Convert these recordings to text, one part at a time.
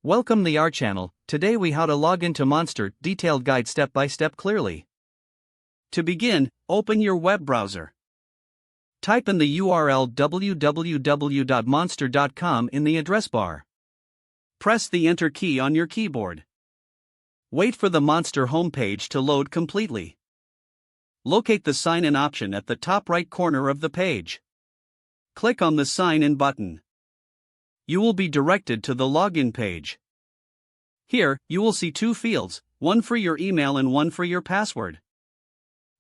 Welcome the our channel. Today we how to log into Monster, detailed guide step by step clearly. To begin, open your web browser. Type in the URL www.monster.com in the address bar. Press the enter key on your keyboard. Wait for the Monster homepage to load completely. Locate the sign in option at the top right corner of the page. Click on the sign in button. You will be directed to the login page. Here, you will see two fields, one for your email and one for your password.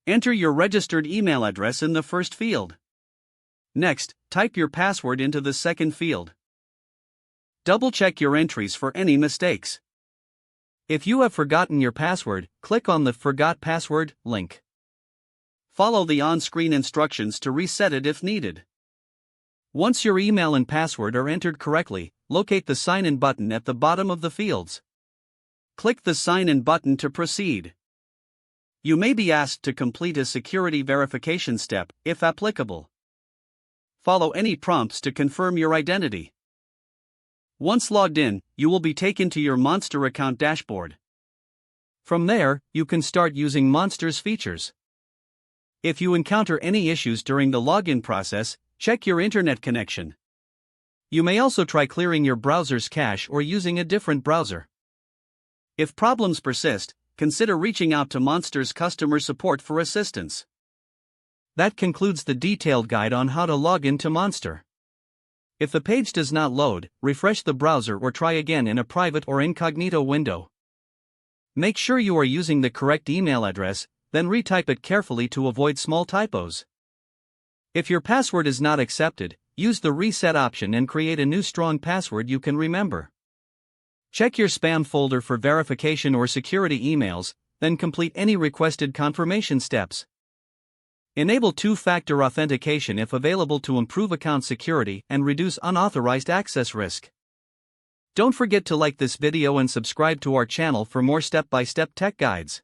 Enter your registered email address in the first field. Next, type your password into the second field. Double-check your entries for any mistakes. If you have forgotten your password, click on the Forgot Password link. Follow the on-screen instructions to reset it if needed. Once your email and password are entered correctly, locate the Sign In button at the bottom of the fields. Click the Sign In button to proceed. You may be asked to complete a security verification step, if applicable. Follow any prompts to confirm your identity. Once logged in, you will be taken to your Monster account dashboard. From there, you can start using Monster's features. If you encounter any issues during the login process, check your internet connection. You may also try clearing your browser's cache or using a different browser. If problems persist, consider reaching out to Monster's customer support for assistance. That concludes the detailed guide on how to log into Monster. If the page does not load, refresh the browser or try again in a private or incognito window. Make sure you are using the correct email address, then retype it carefully to avoid small typos. If your password is not accepted, use the reset option and create a new strong password you can remember. Check your spam folder for verification or security emails, then complete any requested confirmation steps. Enable two-factor authentication if available to improve account security and reduce unauthorized access risk. Don't forget to like this video and subscribe to our channel for more step-by-step tech guides.